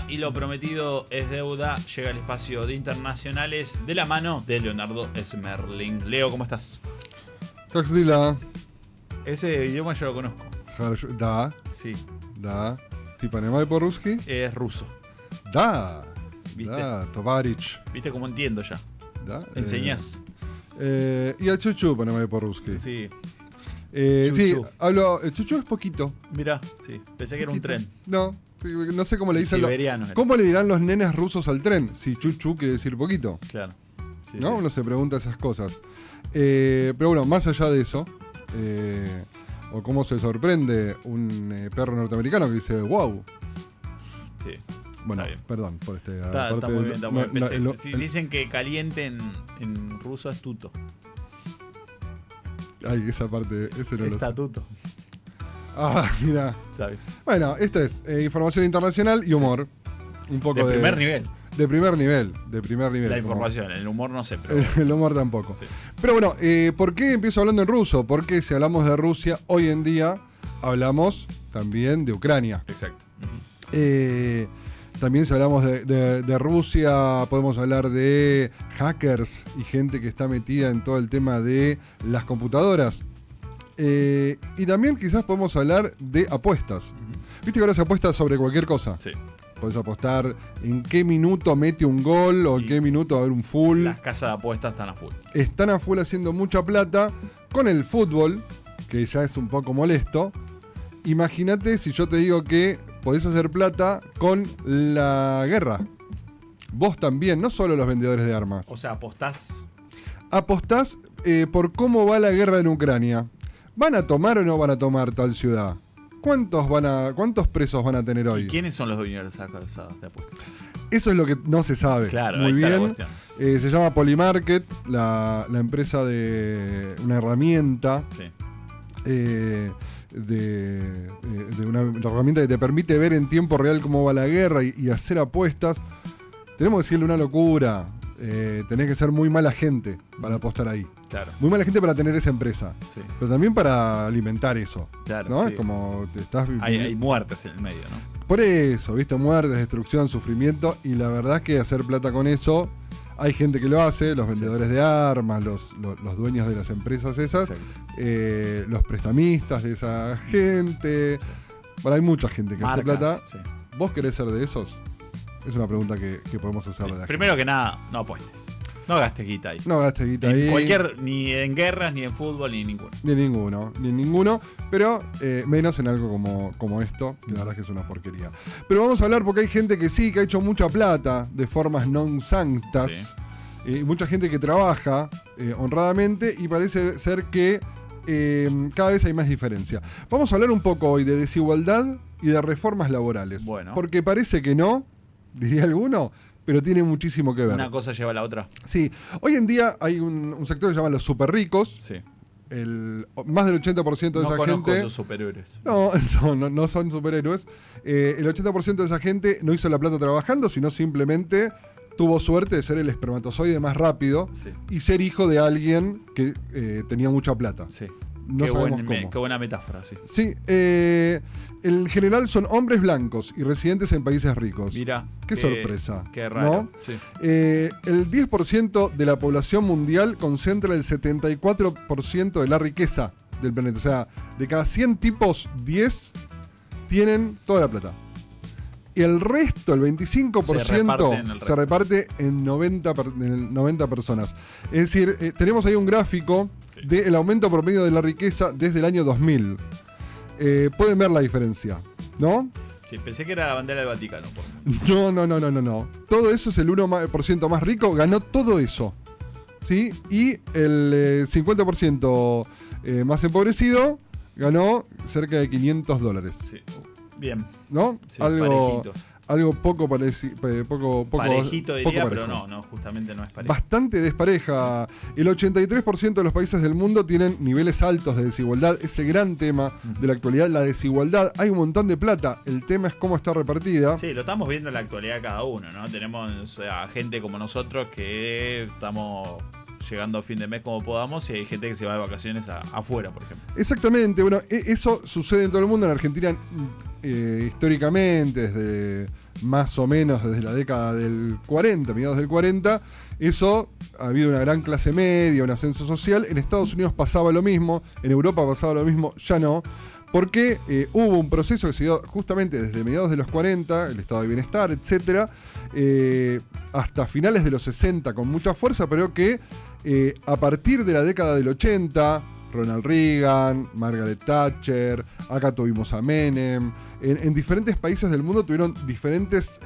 Y lo prometido es deuda. Llega al espacio de internacionales de la mano de Leonardo Smerling. Leo, ¿cómo estás? Как дела? Ese idioma yo lo conozco. Хорошо. Да. Sí. Да. Ты понимаешь по-русски? Es ruso. Да. ¿Viste? Да, товарищ. ¿Viste cómo entiendo ya? Да. Enseñás. Я чуть-чуть понимаю по-русски. Sí. Sí, Chuchu. hablo. Chuchu es poquito. Mirá, sí. Pensé que era un tren. No, no sé cómo le dicen. Siberiano era. ¿Cómo le dirán los nenes rusos al tren? Si chuchu quiere decir poquito. Claro. Sí, ¿No? sí. Uno se pregunta esas cosas. Pero bueno, más allá de eso, o cómo se sorprende un perro norteamericano que dice wow. Sí. Bueno, Está bien. perdón por este. Está aparte muy de- bien, está muy bien. no, Pensé- sí, dicen que caliente en ruso es tuto. Ay, esa parte, ese no lo sé. Estatuto. Ah, mira. ¿Sabes? Bueno, esto es información internacional y humor. Un poco De primer nivel. De primer nivel. De primer nivel. La como- información, el humor no sé, pero. El humor tampoco. Sí. Pero bueno, ¿por qué empiezo hablando en ruso? Porque si hablamos de Rusia, hoy en día hablamos también de Ucrania. Exacto. También si hablamos de Rusia, podemos hablar de hackers y gente que está metida en todo el tema de las computadoras. Y también quizás podemos hablar de apuestas. Viste que ahora se apuesta sobre cualquier cosa. Sí. Podés apostar en qué minuto mete un gol o en Y qué minuto va a haber un full. Las casas de apuestas están a full. Están a full haciendo mucha plata con el fútbol, que ya es un poco molesto. Imagínate si yo te digo que podés hacer plata con la guerra. Vos también, no solo los vendedores de armas. O sea, apostás. Apostás por cómo va la guerra en Ucrania. ¿Van a tomar o no van a tomar tal ciudad? ¿Cuántos presos van a tener ¿Y hoy? quiénes son los dueños de esas casas de apuestas? Eso es lo que no se sabe. Claro, muy ahí está la bien. cuestión. Se llama Polymarket, la empresa de una herramienta. Sí. De una herramienta que te permite ver en tiempo real cómo va la guerra y hacer apuestas. Tenemos que decirle una locura. Tenés que ser muy mala gente para apostar ahí. Claro. Muy mala gente para tener esa empresa. Sí. Pero también para alimentar eso. Claro, ¿no? sí. Es como te estás Hay muertes en el medio, ¿no? Por eso, viste, muertes, destrucción, sufrimiento. Y la verdad es que hacer plata con eso, hay gente que lo hace, los vendedores de armas, los dueños de las empresas esas, Exacto. los prestamistas de esa gente. Bueno, hay mucha gente que hace Marcas, plata. sí. ¿Vos querés ser de esos? Es una pregunta que podemos hacerle a la gente. Primero que nada, no apuestes. No gastes guita ahí. No gastes guita Ni ahí. ni en guerras, ni en fútbol, ni en ninguno. Ni en ninguno, pero menos en algo como esto, que la verdad es que es una porquería. Pero vamos a hablar porque hay gente que sí, que ha hecho mucha plata de formas non sanctas, mucha gente que trabaja honradamente y parece ser que cada vez hay más diferencia. Vamos a hablar un poco hoy de desigualdad y de reformas laborales. Bueno. Porque parece que no, diría alguno, pero tiene muchísimo que ver. Una cosa lleva a la otra. Sí, hoy en día hay un sector que se llama los super ricos. Sí. Más del 80% de No esa conozco gente. esos superhéroes. No son superhéroes. El 80% de esa gente no hizo la plata trabajando, sino simplemente tuvo suerte de ser el espermatozoide más rápido Sí. y ser hijo de alguien que tenía mucha plata. Sí. No sabemos cómo. Qué buena metáfora, sí. Sí, en general son hombres blancos y residentes en países ricos. Mira. Qué sorpresa. Qué raro. ¿no? Sí. El 10% de la población mundial concentra el 74% de la riqueza del planeta. O sea, de cada 100 tipos, 10 tienen toda la plata. Y el resto, el 25%, se reparte en 90 personas. Es decir, tenemos ahí un gráfico del aumento promedio de la riqueza desde el año 2000. Pueden ver la diferencia, ¿no? Sí, pensé que era la bandera del Vaticano. Por No. Todo eso es el 1% más rico, ganó todo eso. ¿Sí? Y el 50% más empobrecido ganó cerca de $500. Sí. Bien. ¿No? Sí, parejito. Algo poco parecido. Parejito diría, poco pero parejo. no, justamente no es parejo. Bastante despareja. El 83% de los países del mundo tienen niveles altos de desigualdad. Es el gran tema de la actualidad, la desigualdad. Hay un montón de plata. El tema es cómo está repartida. Sí, lo estamos viendo en la actualidad cada uno, ¿no? Tenemos a gente como nosotros que estamos llegando a fin de mes como podamos y hay gente que se va de vacaciones afuera, por ejemplo. Exactamente. Bueno, eso sucede en todo el mundo. En Argentina, históricamente, más o menos desde la década del 40, mediados del 40, eso ha habido una gran clase media, un ascenso social. En Estados Unidos pasaba lo mismo, en Europa pasaba lo mismo, ya no. Porque hubo un proceso que se dio justamente desde mediados de los 40, el estado de bienestar, etcétera, hasta finales de los 60 con mucha fuerza, pero que a partir de la década del 80, Ronald Reagan, Margaret Thatcher, acá tuvimos a Menem, en diferentes países del mundo tuvieron diferentes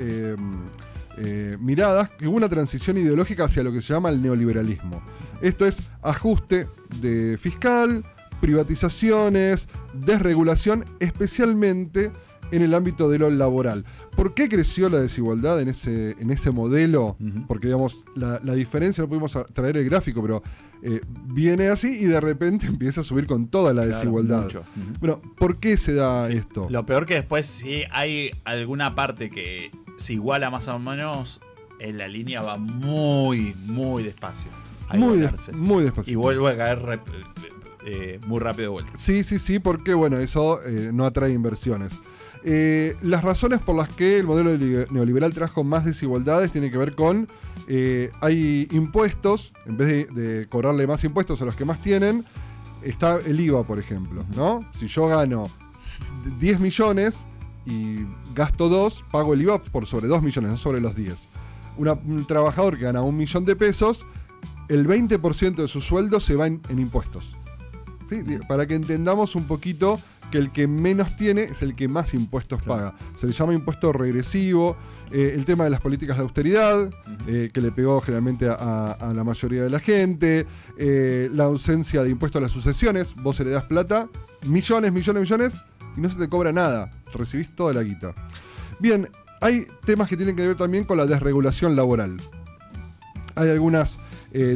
miradas, que hubo una transición ideológica hacia lo que se llama el neoliberalismo. Esto es ajuste de fiscal, privatizaciones, desregulación, especialmente en el ámbito de lo laboral. ¿Por qué creció la desigualdad en ese modelo? Uh-huh. Porque, digamos, la diferencia, no pudimos traer el gráfico, pero viene así y de repente empieza a subir con toda la desigualdad. Mucho. Uh-huh. Bueno, ¿por qué se da esto? Lo peor que después, si hay alguna parte que se iguala más o menos, la línea va muy, muy despacio. Muy despacio. Y vuelve a caer muy rápido de vuelta. Sí, porque bueno, eso no atrae inversiones. Las razones por las que el modelo neoliberal trajo más desigualdades tienen que ver con hay impuestos, en vez de cobrarle más impuestos a los que más tienen, está el IVA, por ejemplo, ¿no? Si yo gano 10 millones y gasto 2, pago el IVA por sobre 2 millones, no sobre los 10. Un trabajador que gana 1 millón de pesos, el 20% de su sueldo se va en impuestos. ¿Sí? Para que entendamos un poquito que el que menos tiene es el que más impuestos paga. Se le llama impuesto regresivo. El tema de las políticas de austeridad, que le pegó generalmente a la mayoría de la gente. La ausencia de impuesto a las sucesiones. Vos heredás plata, millones, y no se te cobra nada. Recibís toda la guita. Bien, hay temas que tienen que ver también con la desregulación laboral. Hay algunas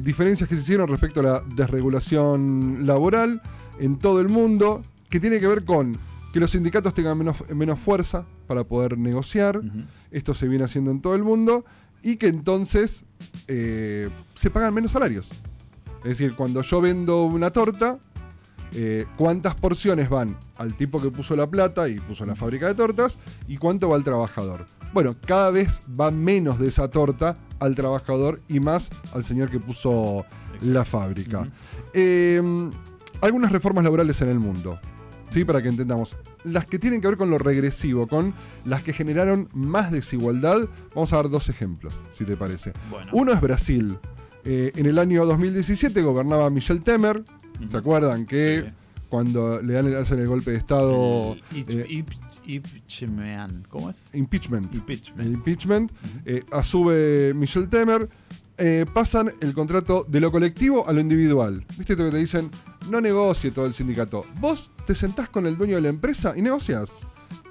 diferencias que se hicieron respecto a la desregulación laboral en todo el mundo, que tiene que ver con que los sindicatos tengan menos fuerza para poder negociar. Uh-huh. Esto se viene haciendo en todo el mundo, y que entonces se pagan menos salarios. Es decir, cuando yo vendo una torta, ¿cuántas porciones van al tipo que puso la plata y puso la fábrica de tortas? ¿Y cuánto va al trabajador? Bueno, cada vez va menos de esa torta al trabajador y más al señor que puso la fábrica. Uh-huh. Algunas reformas laborales en el mundo, ¿sí? Para que entendamos. Las que tienen que ver con lo regresivo, con las que generaron más desigualdad. Vamos a dar 2 ejemplos, si te parece. Bueno. Uno es Brasil. En el año 2017 gobernaba Michel Temer. Uh-huh. ¿Se acuerdan que cuando hacen el golpe de Estado... ¿Cómo es? Impeachment. Uh-huh. Asume Michel Temer. Pasan el contrato de lo colectivo a lo individual. ¿Viste lo que te dicen? No negocie todo el sindicato. Vos te sentás con el dueño de la empresa y negocias.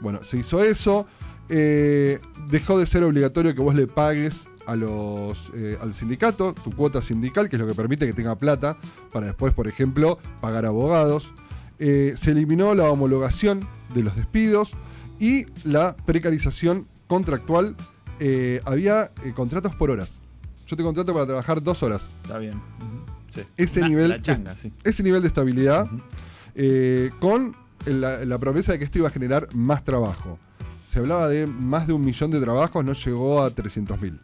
Bueno, se hizo eso. Dejó de ser obligatorio que vos le pagues al sindicato tu cuota sindical, que es lo que permite que tenga plata para después, por ejemplo, pagar abogados. Se eliminó la homologación de los despidos y la precarización contractual. Había contratos por horas. Yo te contrato para trabajar 2 horas. Está bien. Uh-huh. Sí. Ese nivel de estabilidad, uh-huh, con la promesa de que esto iba a generar más trabajo. Se hablaba de más de 1 millón de trabajos, no llegó a 300.000.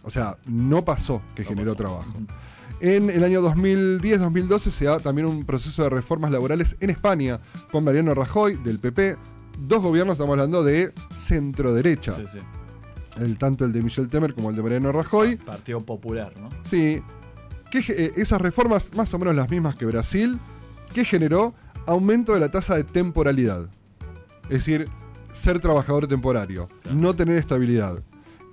O sea, no pasó que generó trabajo. Uh-huh. En el año 2010-2012 se da también un proceso de reformas laborales en España con Mariano Rajoy, del PP. 2 gobiernos, estamos hablando de centro-derecha. Sí. Tanto el de Michel Temer como el de Mariano Rajoy. Partido Popular, ¿no? Sí. Esas reformas, más o menos las mismas que Brasil, que generó aumento de la tasa de temporalidad. Es decir, ser trabajador temporario, claro, no tener estabilidad.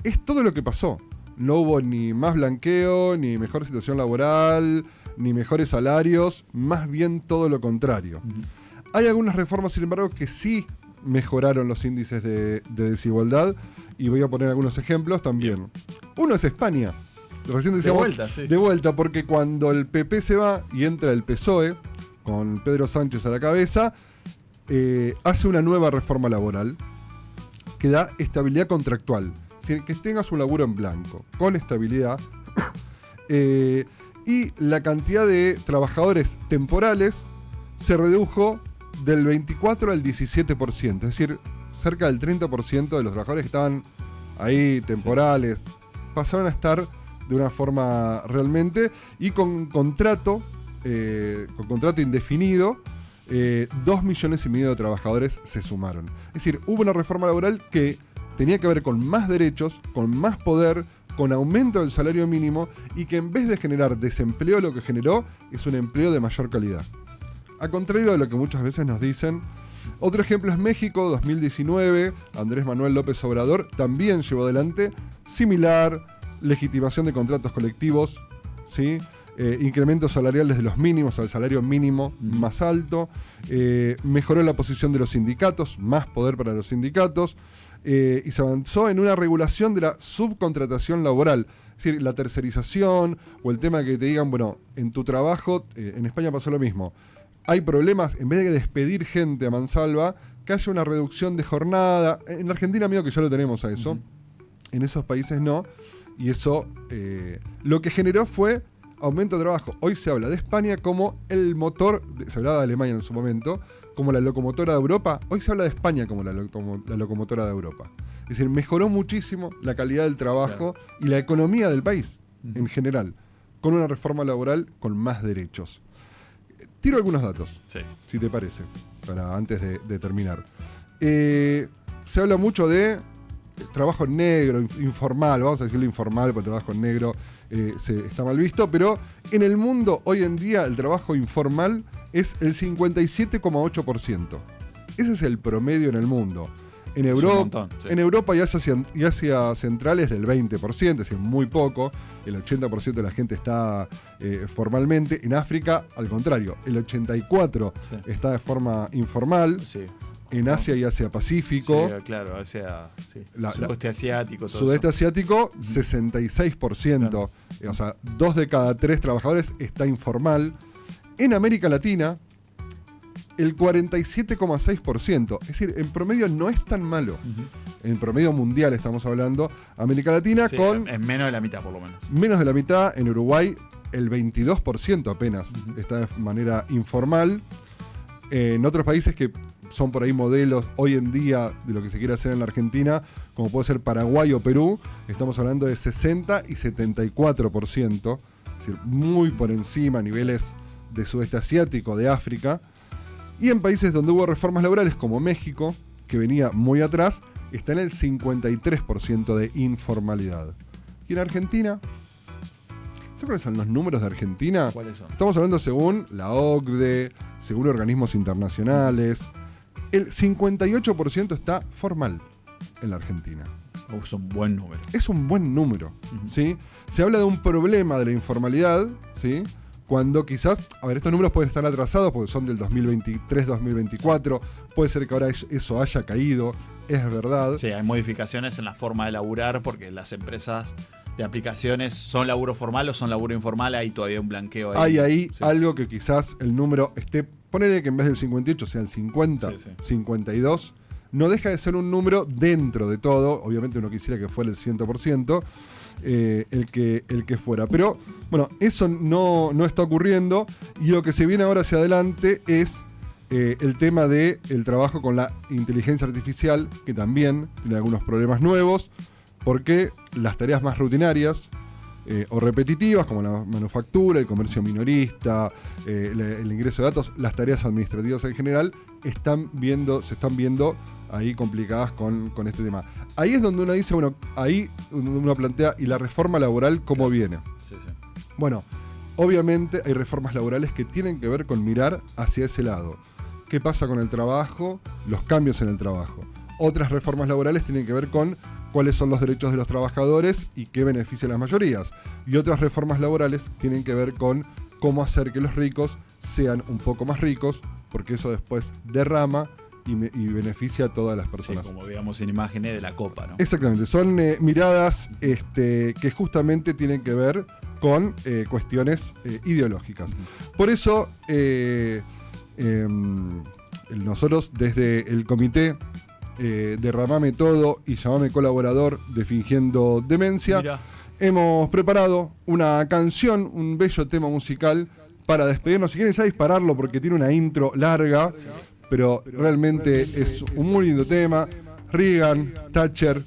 Es todo lo que pasó. No hubo ni más blanqueo, ni mejor situación laboral, ni mejores salarios, más bien todo lo contrario. Uh-huh. Hay algunas reformas, sin embargo, que sí mejoraron los índices de desigualdad, y voy a poner algunos ejemplos también. Uno es España. Recién decíamos, de vuelta, porque cuando el PP se va y entra el PSOE, con Pedro Sánchez a la cabeza, hace una nueva reforma laboral que da estabilidad contractual. Es decir, que tengas un laburo en blanco, con estabilidad, y la cantidad de trabajadores temporales se redujo del 24 al 17%, es decir, cerca del 30% de los trabajadores que estaban ahí temporales, pasaron a estar de una forma realmente y con contrato indefinido. 2,5 millones de trabajadores se sumaron. Es decir, hubo una reforma laboral que tenía que ver con más derechos, con más poder, con aumento del salario mínimo y que en vez de generar desempleo, lo que generó es un empleo de mayor calidad. A contrario de lo que muchas veces nos dicen. Otro ejemplo es México, 2019. Andrés Manuel López Obrador también llevó adelante similar, legitimación de contratos colectivos, ¿sí? Incrementos salariales de los mínimos al salario mínimo más alto, mejoró la posición de los sindicatos, más poder para los sindicatos, y se avanzó en una regulación de la subcontratación laboral, es decir, la tercerización o el tema de que te digan, bueno, en tu trabajo, en España pasó lo mismo, hay problemas, en vez de despedir gente a mansalva, que haya una reducción de jornada. En Argentina medio que ya lo tenemos a eso, en esos países no, y eso lo que generó fue aumento de trabajo. Hoy se habla de España como el motor, se hablaba de Alemania en su momento, como la locomotora de Europa. Hoy se habla de España como la locomotora de Europa. Es decir, mejoró muchísimo la calidad del trabajo y la economía del país en general, con una reforma laboral con más derechos. Tiro algunos datos, si te parece, para antes de terminar. Se habla mucho de trabajo negro, informal, vamos a decirlo informal, porque trabajo negro está mal visto, pero en el mundo hoy en día el trabajo informal es el 57,8%. Ese es el promedio en el mundo. En Europa y Asia Central es del 20%, es decir, muy poco. El 80% de la gente está formalmente. En África, al contrario, el 84% está de forma informal. Sí. En Asia y Asia Pacífico. Sí, claro, sudeste asiático. Sudeste asiático, 66%. Claro. O sea, 2 de cada 3 trabajadores está informal. En América Latina, el 47,6%. Es decir, en promedio no es tan malo. En promedio mundial estamos hablando. América Latina con... Es menos de la mitad, por lo menos. Menos de la mitad. En Uruguay, el 22% apenas está de manera informal. En otros países que son por ahí modelos hoy en día de lo que se quiere hacer en la Argentina, como puede ser Paraguay o Perú, estamos hablando de 60 y 74%, es decir, muy por encima a niveles de sudeste asiático, de África. Y en países donde hubo reformas laborales como México, que venía muy atrás, está en el 53% de informalidad. Y en Argentina, ¿se cuáles son los números de Argentina? ¿Cuáles son? Estamos hablando según la OCDE, según organismos internacionales. El 58% está formal en la Argentina. Es un buen número. Es un buen número, ¿sí? Se habla de un problema de la informalidad, ¿sí? Cuando quizás, a ver, estos números pueden estar atrasados porque son del 2023-2024, puede ser que ahora eso haya caído, es verdad. Sí, hay modificaciones en la forma de laburar porque las empresas de aplicaciones son laburo formal o son laburo informal, hay todavía un blanqueo ahí. Hay ahí algo que quizás el número esté, ponele que en vez del 58 sea el 50, 52, no deja de ser un número dentro de todo, obviamente uno quisiera que fuera el 100%, el que fuera, pero bueno, eso no está ocurriendo y lo que se viene ahora hacia adelante es el tema del trabajo con la inteligencia artificial, que también tiene algunos problemas nuevos, porque las tareas más rutinarias o repetitivas, como la manufactura, el comercio minorista, el ingreso de datos, las tareas administrativas en general, se están viendo ahí complicadas con este tema. Ahí es donde uno dice, bueno, ahí uno plantea, ¿y la reforma laboral cómo viene? Sí. Bueno, obviamente hay reformas laborales que tienen que ver con mirar hacia ese lado. ¿Qué pasa con el trabajo? Los cambios en el trabajo. Otras reformas laborales tienen que ver con cuáles son los derechos de los trabajadores y qué benefician las mayorías. Y otras reformas laborales tienen que ver con cómo hacer que los ricos sean un poco más ricos, porque eso después derrama y beneficia a todas las personas. Sí, como veamos en imágenes de la copa, ¿no? Exactamente, son miradas que justamente tienen que ver con cuestiones ideológicas. Por eso, nosotros desde el comité Derramame Todo y Llamame Colaborador de Fingiendo Demencia, Mira, hemos preparado una canción, un bello tema musical para despedirnos. Si quieren ya dispararlo porque tiene una intro larga, pero realmente es un muy lindo tema. Reagan, Thatcher,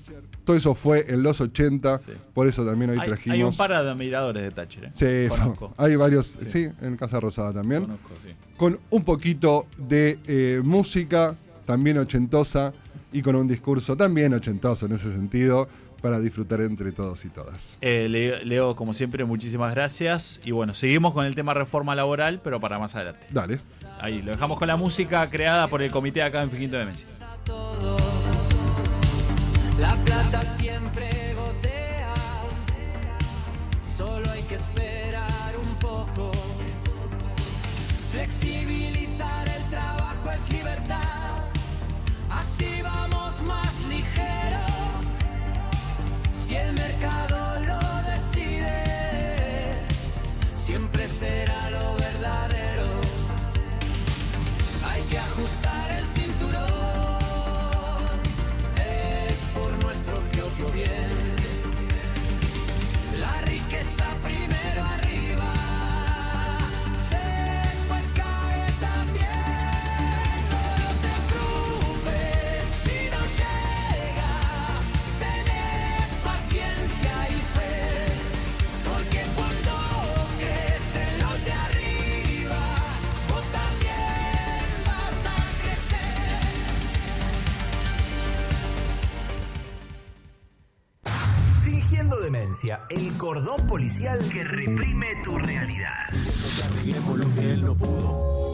todo eso fue en los 80, Sí. por eso también hoy trajimos... Hay un par de admiradores de Thatcher. Sí, Conozco. hay varios, sí, en Casa Rosada también. Conozco, sí. Con un poquito de música, también ochentosa, y con un discurso también ochentoso en ese sentido, para disfrutar entre todos y todas. Leo, como siempre, muchísimas gracias. Y bueno, seguimos con el tema reforma laboral, pero para más adelante. Dale. Ahí, lo dejamos con la música creada por el comité acá en Finquito de Messi. La plata siempre gotea, solo hay que esperar un poco. Flexibilizar el trabajo es libertad, así vamos más ligero. Si el mercado lo decide, siempre será lo verdadero. Hay que ajustar el cinturón, es por nuestro propio bien. La riqueza primero arriba, después cae también. No te preocupes si no llega, tener paciencia y fe, porque cuando crecen los de arriba, vos también vas a crecer. Fingiendo demencia, el cordón policial que reprime tu realidad. Arreglemos lo que él no pudo.